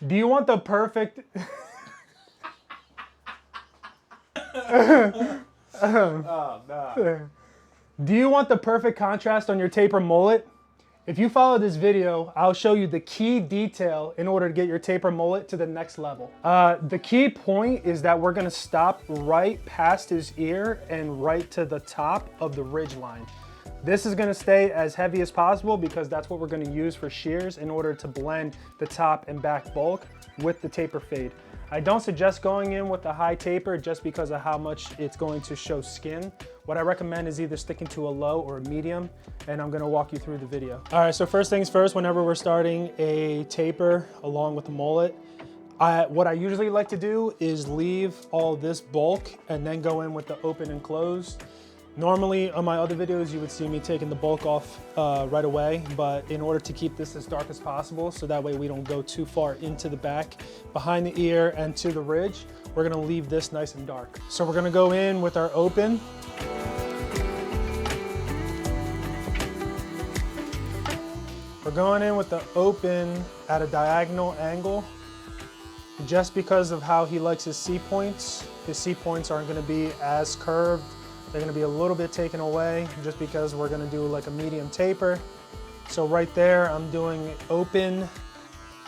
Do you want the perfect... Oh, no. Do you want the perfect contrast on your taper mullet? If you follow this video, I'll show you the key detail in order to get your taper mullet to the next level. The key point is that we're gonna stop right past his ear and right to the top of the ridge line. This is gonna stay as heavy as possible because that's what we're gonna use for shears in order to blend the top and back bulk with the taper fade. I don't suggest going in with a high taper just because of how much it's going to show skin. What I recommend is either sticking to a low or a medium, and I'm gonna walk you through the video. All right, so first things first, whenever we're starting a taper along with the mullet, what I usually like to do is leave all this bulk and then go in with the open and closed. Normally on my other videos, you would see me taking the bulk off right away, but in order to keep this as dark as possible, so that way we don't go too far into the back, behind the ear and to the ridge, we're gonna leave this nice and dark. So we're gonna go in with our open. We're going in with the open at a diagonal angle, just because of how he likes his C-points. His C-points aren't gonna be as curved. They're gonna be a little bit taken away just because we're gonna do like a medium taper. So right there, I'm doing open,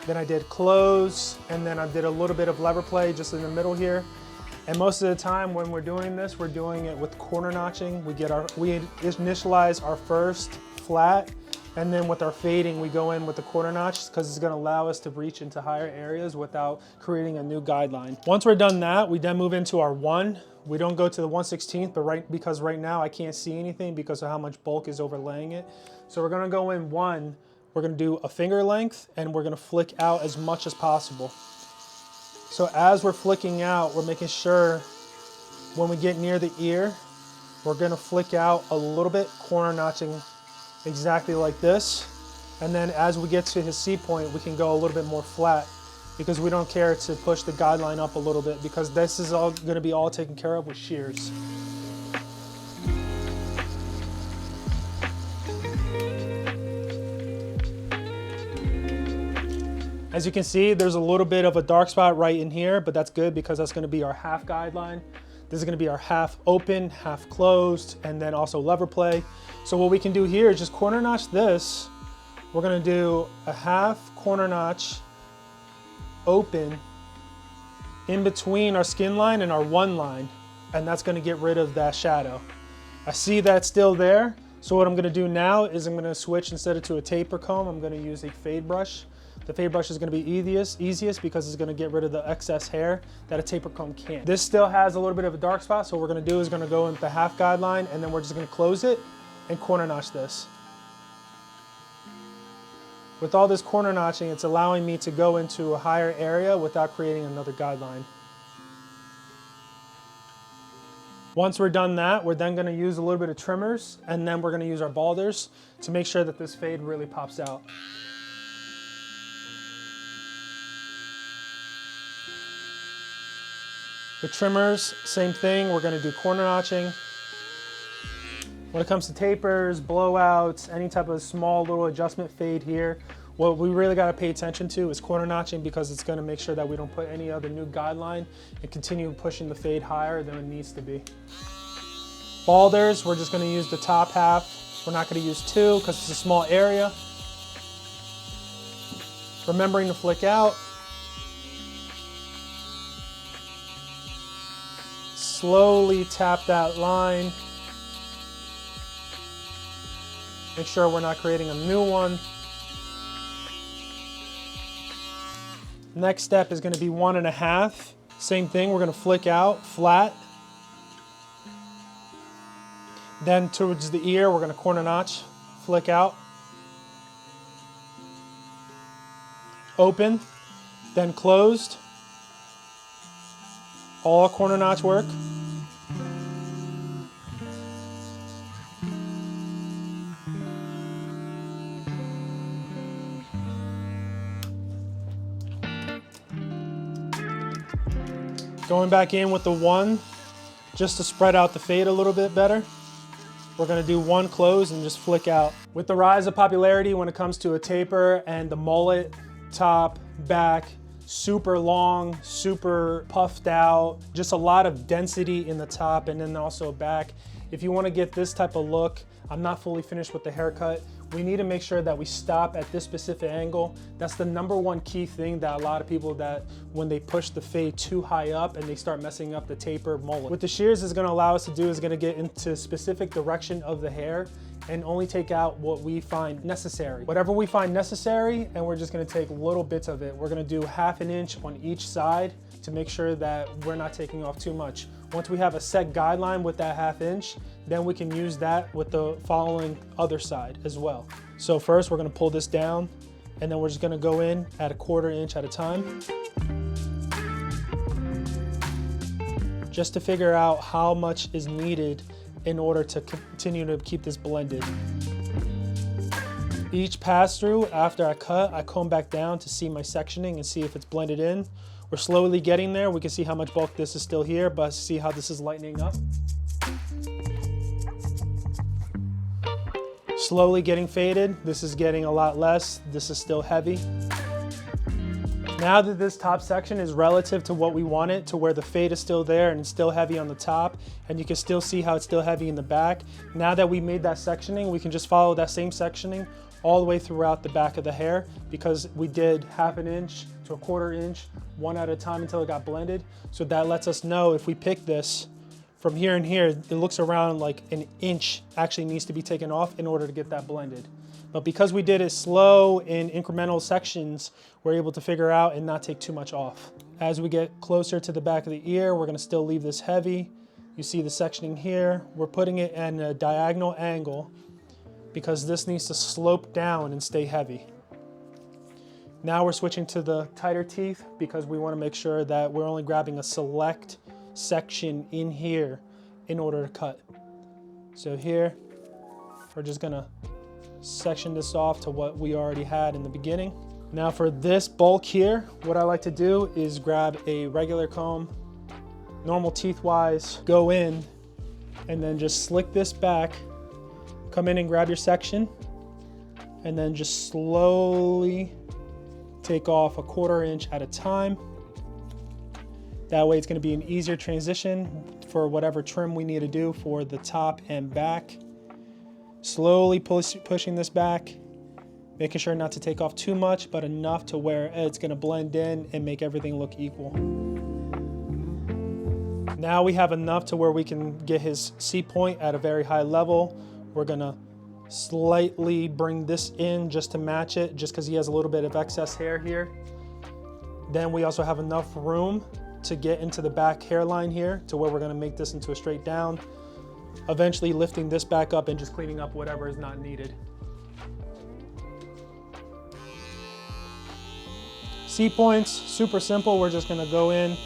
then I did close, and then I did a little bit of lever play just in the middle here. And most of the time when we're doing this, we're doing it with corner notching. We initialize our first flat, and then with our fading, we go in with the corner notch because it's gonna allow us to reach into higher areas without creating a new guideline. Once we're done that, we then move into our 1. We don't go to the 1/16th, but because right now I can't see anything because of how much bulk is overlaying it. So we're gonna go in 1, we're gonna do a finger length, and we're gonna flick out as much as possible. So as we're flicking out, we're making sure when we get near the ear, we're gonna flick out a little bit, corner notching exactly like this. And then as we get to his C point, we can go a little bit more flat because we don't care to push the guideline up a little bit because this is all gonna be all taken care of with shears. As you can see, there's a little bit of a dark spot right in here, but that's good because that's gonna be our half guideline. This is gonna be our half open, half closed, and then also lever play. So what we can do here is just corner notch this. We're gonna do a half corner notch open in between our skin line and our 1 line, and that's gonna get rid of that shadow. I see that still there, so what I'm gonna do now is I'm gonna switch, instead of to a taper comb, I'm gonna use a fade brush. The fade brush is gonna be easiest because it's gonna get rid of the excess hair that a taper comb can't. This still has a little bit of a dark spot, so what we're gonna do is gonna go into the half guideline, and then we're just gonna close it and corner notch this. With all this corner notching, it's allowing me to go into a higher area without creating another guideline. Once we're done that, we're then gonna use a little bit of trimmers, and then we're gonna use our balders to make sure that this fade really pops out. The trimmers, same thing, we're gonna do corner notching. When it comes to tapers, blowouts, any type of small little adjustment fade here, what we really gotta pay attention to is corner notching because it's gonna make sure that we don't put any other new guideline and continue pushing the fade higher than it needs to be. Balders, we're just gonna use the top half. We're not gonna use 2 because it's a small area. Remembering to flick out. Slowly tap that line. Make sure we're not creating a new one. Next step is gonna be 1.5. Same thing, we're gonna flick out, flat. Then towards the ear, we're gonna corner notch, flick out. Open, then closed. All corner notch work. Going back in with the 1, just to spread out the fade a little bit better. We're gonna do 1 close and just flick out. With the rise of popularity when it comes to a taper and the mullet, top, back, super long, super puffed out, just a lot of density in the top and then also back. If you want to get this type of look, I'm not fully finished with the haircut. We need to make sure that we stop at this specific angle. That's the #1 key thing that a lot of people, that when they push the fade too high up and they start messing up the taper mullet. What the shears is going to allow us to do is going to get into specific direction of the hair and only take out what we find necessary. Whatever we find necessary, and we're just going to take little bits of it. We're going to do 1/2 inch on each side to make sure that we're not taking off too much. Once we have a set guideline with that 1/2 inch, then we can use that with the following other side as well. So first we're gonna pull this down, and then we're just gonna go in at 1/4 inch at a time, just to figure out how much is needed in order to continue to keep this blended. Each pass through after I cut, I comb back down to see my sectioning and see if it's blended in. We're slowly getting there. We can see how much bulk this is still here, but see how this is lightening up. Slowly getting faded. This is getting a lot less. This is still heavy. Now that this top section is relative to what we want it, to where the fade is still there and it's still heavy on the top, and you can still see how it's still heavy in the back. Now that we made that sectioning, we can just follow that same sectioning all the way throughout the back of the hair, because we did 1/2 inch to 1/4 inch, one at a time until it got blended. So that lets us know if we pick this from here and here, it looks around like 1 inch actually needs to be taken off in order to get that blended. But because we did it slow in incremental sections, we're able to figure out and not take too much off. As we get closer to the back of the ear, we're gonna still leave this heavy. You see the sectioning here. We're putting it at a diagonal angle because this needs to slope down and stay heavy. Now we're switching to the tighter teeth because we wanna make sure that we're only grabbing a select section in here in order to cut. So here, we're just gonna section this off to what we already had in the beginning. Now for this bulk here, what I like to do is grab a regular comb, normal teeth wise, go in and then just slick this back, come in and grab your section, and then just slowly take off 1/4 inch at a time. That way it's going to be an easier transition for whatever trim we need to do for the top and back. Slowly pushing this back, making sure not to take off too much, but enough to where it's going to blend in and make everything look equal. Now we have enough to where we can get his C point at a very high level. We're going to slightly bring this in just to match it, just because he has a little bit of excess hair here. Then we also have enough room to get into the back hairline here to where we're going to make this into a straight down, eventually lifting this back up and just cleaning up whatever is not needed. C points, super simple. We're just going to go in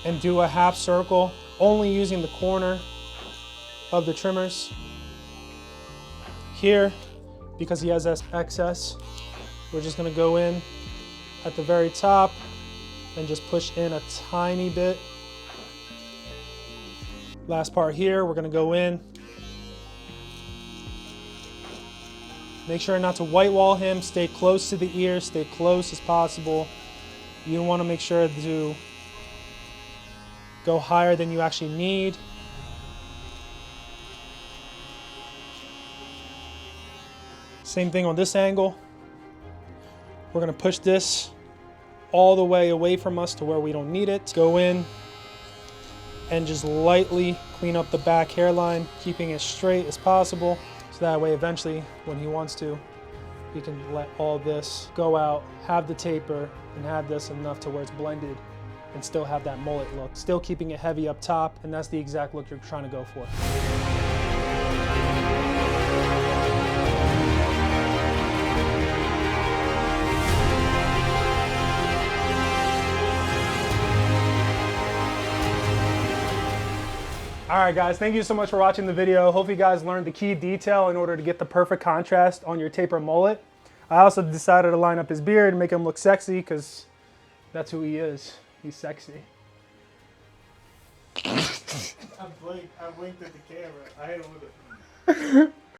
and do a 1/2 circle, only using the corner of the trimmers. Here, because he has excess, we're just gonna go in at the very top and just push in a tiny bit. Last part here, we're gonna go in. Make sure not to white wall him, stay close to the ear, stay close as possible. You wanna make sure to go higher than you actually need. Same thing on this angle. We're gonna push this all the way away from us to where we don't need it. Go in and just lightly clean up the back hairline, keeping it straight as possible. So that way eventually when he wants to, he can let all this go out, have the taper, and have this enough to where it's blended and still have that mullet look. Still keeping it heavy up top, and that's the exact look you're trying to go for. All right guys, thank you so much for watching the video. Hope you guys learned the key detail in order to get the perfect contrast on your taper mullet. I also decided to line up his beard and make him look sexy because that's who he is. He's sexy. I blinked at the camera. I hit him with it.